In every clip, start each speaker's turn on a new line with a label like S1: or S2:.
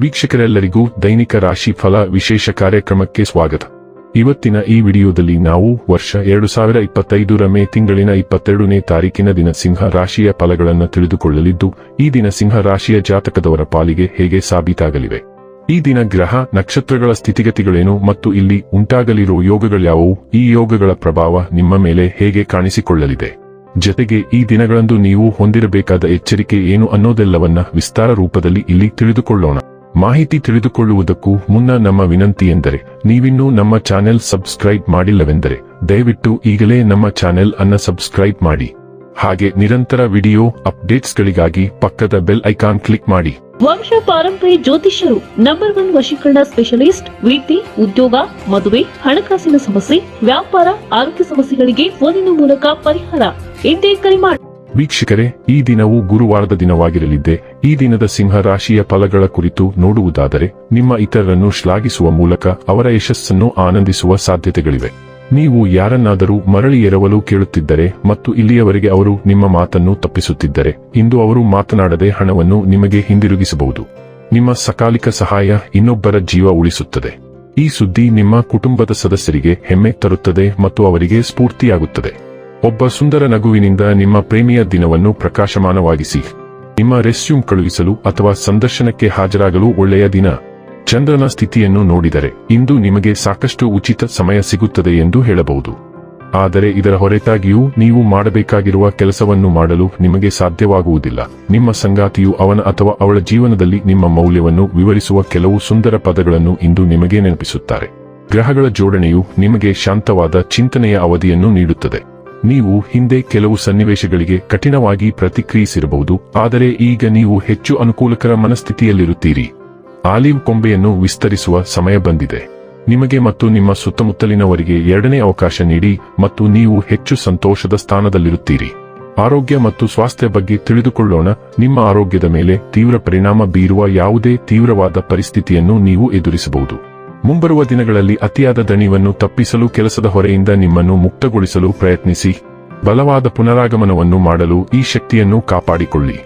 S1: ವೀಕ್ಷಕರೆಲ್ಲರಿಗೂ ದೈನಿಕ ರಾಶಿ ಫಲ ವಿಶೇಷ ಕಾರ್ಯಕ್ರಮಕ್ಕೆ ಸ್ವಾಗತ. ಇವತ್ತಿನ ಈ ವಿಡಿಯೋದಲ್ಲಿ ನಾವು ವರ್ಷ 2025ರ ಮೇ ತಿಂಗಳಿನ 22ನೇ ತಾರೀಕಿನ ದಿನ ಸಿಂಹ ರಾಶಿಯ ಫಲಗಳನ್ನು ತಿಳಿದುಕೊಳ್ಳಲಿದ್ದು, ಈ ದಿನ ಸಿಂಹ ರಾಶಿಯ ಜಾತಕದವರ ಪಾಲಿಗೆ ಹೇಗೆ ಸಾಬೀತಾಗಲಿವೆ, ಈ ದಿನ ಗ್ರಹ ನಕ್ಷತ್ರಗಳ ಸ್ಥಿತಿಗತಿಗಳೇನು ಮತ್ತು ಇಲ್ಲಿ ಉಂಟಾಗಲಿರುವ ಯೋಗಗಳ್ಯಾವುವು, ಈ ಯೋಗಗಳ ಪ್ರಭಾವ ನಿಮ್ಮ ಮೇಲೆ ಹೇಗೆ ಕಾಣಿಸಿಕೊಳ್ಳಲಿದೆ, ಜತೆಗೆ ಈ ದಿನಗಳಂದು ನೀವು ಹೊಂದಿರಬೇಕಾದ ಎಚ್ಚರಿಕೆ ಏನು ಅನ್ನೋದೆಲ್ಲವನ್ನ ವಿಸ್ತಾರ ರೂಪದಲ್ಲಿ ಇಲ್ಲಿ ತಿಳಿದುಕೊಳ್ಳೋಣ. ಮಾಹಿತಿ ತಿಳಿದುಕೊಳ್ಳುವುದಕ್ಕೂ ಮುನ್ನ ನಮ್ಮ ವಿನಂತಿ ಎಂದರೆ, ನೀವಿನ್ನೂ ನಮ್ಮ ಚಾನೆಲ್ ಸಬ್ಸ್ಕ್ರೈಬ್ ಮಾಡಿಲ್ಲವೆಂದರೆ ದಯವಿಟ್ಟು ಈಗಲೇ ನಮ್ಮ ಚಾನೆಲ್ ಅನ್ನು ಸಬ್ಸ್ಕ್ರೈಬ್ ಮಾಡಿ. ಹಾಗೆ ನಿರಂತರ ವಿಡಿಯೋ ಅಪ್ಡೇಟ್ಸ್ಗಳಿಗಾಗಿ ಪಕ್ಕದ ಬೆಲ್ ಐಕಾನ್ ಕ್ಲಿಕ್ ಮಾಡಿ.
S2: ವಂಶ ಪಾರಂಪರ್ಯ ಜ್ಯೋತಿಷ್ಯರು ನಂಬರ್ 1 ವಶೀಕರಣ ಸ್ಪೆಷಲಿಸ್ಟ್. ವೃತ್ತಿ, ಉದ್ಯೋಗ, ಮದುವೆ, ಹಣಕಾಸಿನ ಸಮಸ್ಯೆ, ವ್ಯಾಪಾರ, ಆರೋಗ್ಯ ಸಮಸ್ಯೆಗಳಿಗೆ ಫೋನಿನ ಮೂಲಕ ಪರಿಹಾರ. ಇಂದೇ ಕರೆ ಮಾಡಿ.
S1: ವೀಕ್ಷಕರೇ, ಈ ದಿನವು ಗುರುವಾರದ ದಿನವಾಗಿರಲಿದ್ದೆ. ಈ ದಿನದ ಸಿಂಹ ರಾಶಿಯ ಫಲಗಳ ಕುರಿತು ನೋಡುವುದಾದರೆ, ನಿಮ್ಮ ಇತರರನ್ನು ಶ್ಲಾಘಿಸುವ ಮೂಲಕ ಅವರ ಯಶಸ್ಸನ್ನು ಆನಂದಿಸುವ ಸಾಧ್ಯತೆಗಳಿವೆ. ನೀವು ಯಾರನ್ನಾದರೂ ಮರಳಿ ಎರವಲು ಕೇಳುತ್ತಿದ್ದರೆ ಮತ್ತು ಇಲ್ಲಿಯವರೆಗೆ ಅವರು ನಿಮ್ಮ ಮಾತನ್ನು ತಪ್ಪಿಸುತ್ತಿದ್ದರೆ, ಇಂದು ಅವರು ಮಾತನಾಡದೆ ಹಣವನ್ನು ನಿಮಗೆ ಹಿಂದಿರುಗಿಸಬಹುದು. ನಿಮ್ಮ ಸಕಾಲಿಕ ಸಹಾಯ ಇನ್ನೊಬ್ಬರ ಜೀವ ಉಳಿಸುತ್ತದೆ. ಈ ಸುದ್ದಿ ನಿಮ್ಮ ಕುಟುಂಬದ ಸದಸ್ಯರಿಗೆ ಹೆಮ್ಮೆ ತರುತ್ತದೆ ಮತ್ತು ಅವರಿಗೆ ಸ್ಫೂರ್ತಿಯಾಗುತ್ತದೆ. ಒಬ್ಬ ಸುಂದರ ನಗುವಿನಿಂದ ನಿಮ್ಮ ಪ್ರೇಮಿಯ ದಿನವನ್ನು ಪ್ರಕಾಶಮಾನವಾಗಿಸಿ. ನಿಮ್ಮ ರೆಸ್ಯೂಮ್ ಕಳುಹಿಸಲು ಅಥವಾ ಸಂದರ್ಶನಕ್ಕೆ ಹಾಜರಾಗಲು ಒಳ್ಳೆಯ ದಿನ. ಚಂದ್ರನ ಸ್ಥಿತಿಯನ್ನು ನೋಡಿದರೆ ಇಂದು ನಿಮಗೆ ಸಾಕಷ್ಟು ಉಚಿತ ಸಮಯ ಸಿಗುತ್ತದೆ ಎಂದು ಹೇಳಬಹುದು. ಆದರೆ ಇದರ ಹೊರತಾಗಿಯೂ ನೀವು ಮಾಡಬೇಕಾಗಿರುವ ಕೆಲಸವನ್ನು ಮಾಡಲು ನಿಮಗೆ ಸಾಧ್ಯವಾಗುವುದಿಲ್ಲ. ನಿಮ್ಮ ಸಂಗಾತಿಯು ಅವನ ಅಥವಾ ಅವಳ ಜೀವನದಲ್ಲಿ ನಿಮ್ಮ ಮೌಲ್ಯವನ್ನು ವಿವರಿಸುವ ಕೆಲವು ಸುಂದರ ಪದಗಳನ್ನು ಇಂದು ನಿಮಗೆ ನೆನಪಿಸುತ್ತಾರೆ. ಗ್ರಹಗಳ ಜೋಡಣೆಯು ನಿಮಗೆ ಶಾಂತವಾದ ಚಿಂತನೆಯ ಅವಧಿಯನ್ನು ನೀಡುತ್ತದೆ. ನೀವು ಹಿಂದೆ ಕೆಲವು ಸನ್ನಿವೇಶಗಳಿಗೆ ಕಠಿಣವಾಗಿ ಪ್ರತಿಕ್ರಿಯಿಸಿರಬಹುದು, ಆದರೆ ಈಗ ನೀವು ಹೆಚ್ಚು ಅನುಕೂಲಕರ ಮನಸ್ಥಿತಿಯಲ್ಲಿರುತ್ತೀರಿ. ಆಲಿವ್ ಕೊಂಬೆಯನ್ನು ವಿಸ್ತರಿಸುವ ಸಮಯ ಬಂದಿದೆ. ನಿಮಗೆ ಮತ್ತು ನಿಮ್ಮ ಸುತ್ತಮುತ್ತಲಿನವರಿಗೆ ಎರಡನೇ ಅವಕಾಶ ನೀಡಿ ಮತ್ತು ನೀವು ಹೆಚ್ಚು ಸಂತೋಷದ ಸ್ಥಾನದಲ್ಲಿರುತ್ತೀರಿ. ಆರೋಗ್ಯ ಮತ್ತು ಸ್ವಾಸ್ಥ್ಯ ಬಗ್ಗೆ ತಿಳಿದುಕೊಳ್ಳೋಣ. ನಿಮ್ಮ ಆರೋಗ್ಯದ ಮೇಲೆ ತೀವ್ರ ಪರಿಣಾಮ ಬೀರುವ ಯಾವುದೇ ತೀವ್ರವಾದ ಪರಿಸ್ಥಿತಿಯನ್ನು ನೀವು ಎದುರಿಸಬಹುದು. ಮುಂಬರುವ ದಿನಗಳಲ್ಲಿ ಅತಿಯಾದ ದಣಿವನ್ನು ತಪ್ಪಿಸಲು ಕೆಲಸದ ಹೊರೆಯಿಂದ ನಿಮ್ಮನ್ನು ಮುಕ್ತಗೊಳಿಸಲು ಪ್ರಯತ್ನಿಸಿ. ಬಲವಾದ ಪುನರಾಗಮನವನ್ನು ಮಾಡಲು ಈ ಶಕ್ತಿಯನ್ನು ಕಾಪಾಡಿಕೊಳ್ಳಿ.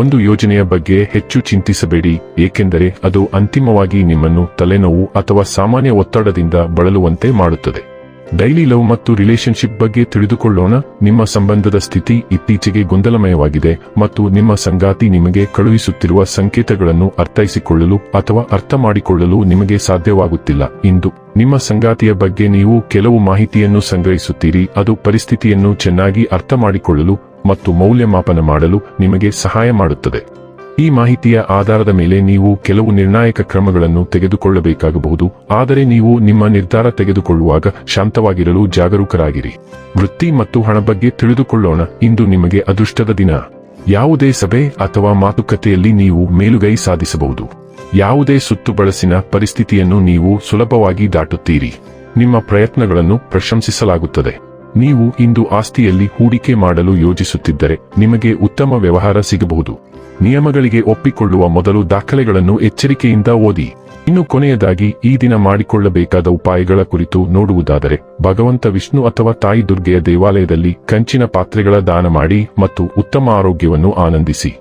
S1: ಒಂದು ಯೋಜನೆಯ ಬಗ್ಗೆ ಹೆಚ್ಚು ಚಿಂತಿಸಬೇಡಿ, ಏಕೆಂದರೆ ಅದು ಅಂತಿಮವಾಗಿ ನಿಮ್ಮನ್ನು ತಲೆನೋವು ಅಥವಾ ಸಾಮಾನ್ಯ ಒತ್ತಡದಿಂದ ಬಳಲುವಂತೆ ಮಾಡುತ್ತದೆ. ಡೈಲಿ ಲವ್ ಮತ್ತು ರಿಲೇಶನ್ಶಿಪ್ ಬಗ್ಗೆ ತಿಳಿದುಕೊಳ್ಳೋಣ. ನಿಮ್ಮ ಸಂಬಂಧದ ಸ್ಥಿತಿ ಇತ್ತೀಚೆಗೆ ಗೊಂದಲಮಯವಾಗಿದೆ ಮತ್ತು ನಿಮ್ಮ ಸಂಗಾತಿ ನಿಮಗೆ ಕಳುಹಿಸುತ್ತಿರುವ ಸಂಕೇತಗಳನ್ನು ಅರ್ಥೈಸಿಕೊಳ್ಳಲು ಅಥವಾ ಅರ್ಥ ಮಾಡಿಕೊಳ್ಳಲು ನಿಮಗೆ ಸಾಧ್ಯವಾಗುತ್ತಿಲ್ಲ. ಇಂದು ನಿಮ್ಮ ಸಂಗಾತಿಯ ಬಗ್ಗೆ ನೀವು ಕೆಲವು ಮಾಹಿತಿಯನ್ನು ಸಂಗ್ರಹಿಸುತ್ತೀರಿ. ಅದು ಪರಿಸ್ಥಿತಿಯನ್ನು ಚೆನ್ನಾಗಿ ಅರ್ಥ ಮಾಡಿಕೊಳ್ಳಲು ಮತ್ತು ಮೌಲ್ಯಮಾಪನ ಮಾಡಲು ನಿಮಗೆ ಸಹಾಯ ಮಾಡುತ್ತದೆ. ಈ ಮಾಹಿತಿಯ ಆಧಾರದ ಮೇಲೆ ನೀವು ಕೆಲವು ನಿರ್ಣಾಯಕ ಕ್ರಮಗಳನ್ನು ತೆಗೆದುಕೊಳ್ಳಬೇಕಾಗಬಹುದು, ಆದರೆ ನೀವು ನಿಮ್ಮ ನಿರ್ಧಾರ ತೆಗೆದುಕೊಳ್ಳುವಾಗ ಶಾಂತವಾಗಿರಲು ಜಾಗರೂಕರಾಗಿರಿ. ವೃತ್ತಿ ಮತ್ತು ಹಣ ಬಗ್ಗೆ ತಿಳಿದುಕೊಳ್ಳೋಣ. ಇಂದು ನಿಮಗೆ ಅದೃಷ್ಟದ ದಿನ. ಯಾವುದೇ ಸಭೆ ಅಥವಾ ಮಾತುಕತೆಯಲ್ಲಿ ನೀವು ಮೇಲುಗೈ ಸಾಧಿಸಬಹುದು. ಯಾವುದೇ ಸುತ್ತು ಬಳಸಿನ ಪರಿಸ್ಥಿತಿಯನ್ನು ನೀವು ಸುಲಭವಾಗಿ ದಾಟುತ್ತೀರಿ. ನಿಮ್ಮ ಪ್ರಯತ್ನಗಳನ್ನು ಪ್ರಶಂಸಿಸಲಾಗುತ್ತದೆ. ನೀವು ಇಂದು ಆಸ್ತಿಯಲ್ಲಿ ಹೂಡಿಕೆ ಮಾಡಲು ಯೋಜಿಸುತ್ತಿದ್ದರೆ ನಿಮಗೆ ಉತ್ತಮ ವ್ಯವಹಾರ ಸಿಗಬಹುದು. ನಿಯಮಗಳಿಗೆ ಒಪ್ಪಿಕೊಳ್ಳುವ ಮೊದಲು ದಾಖಲೆಗಳನ್ನು ಎಚ್ಚರಿಕೆಯಿಂದ ಓದಿ. ಇನ್ನು ಕೊನೆಯದಾಗಿ ಈ ದಿನ ಮಾಡಿಕೊಳ್ಳಬೇಕಾದ ಉಪಾಯಗಳ ಕುರಿತು ನೋಡುವುದಾದರೆ, ಭಗವಂತ ವಿಷ್ಣು ಅಥವಾ ತಾಯಿ ದುರ್ಗೆಯ ದೇವಾಲಯದಲ್ಲಿ ಕಂಚಿನ ಪಾತ್ರೆಗಳ ದಾನ ಮಾಡಿ ಮತ್ತು ಉತ್ತಮ ಆರೋಗ್ಯವನ್ನು ಆನಂದಿಸಿ.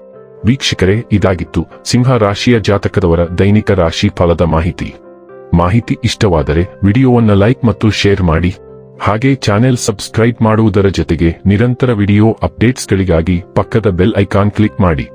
S1: ವೀಕ್ಷಕರೇ, ಇದಾಗಿತ್ತು ಸಿಂಹ ರಾಶಿಯ ಜಾತಕದವರ ದೈನಿಕ ರಾಶಿ ಫಲದ ಮಾಹಿತಿ ಇಷ್ಟವಾದರೆ ವಿಡಿಯೋವನ್ನು ಲೈಕ್ ಮತ್ತು ಶೇರ್ ಮಾಡಿ. ಹಾಗೆ ಚಾನೆಲ್ ಸಬ್ಸ್ಕ್ರೈಬ್ ಮಾಡುವುದರ ಜೊತೆಗೆ ನಿರಂತರ ವಿಡಿಯೋ ಅಪ್ಡೇಟ್ಸ್ಗಳಿಗಾಗಿ ಪಕ್ಕದ ಬೆಲ್ ಐಕಾನ್ ಕ್ಲಿಕ್ ಮಾಡಿ.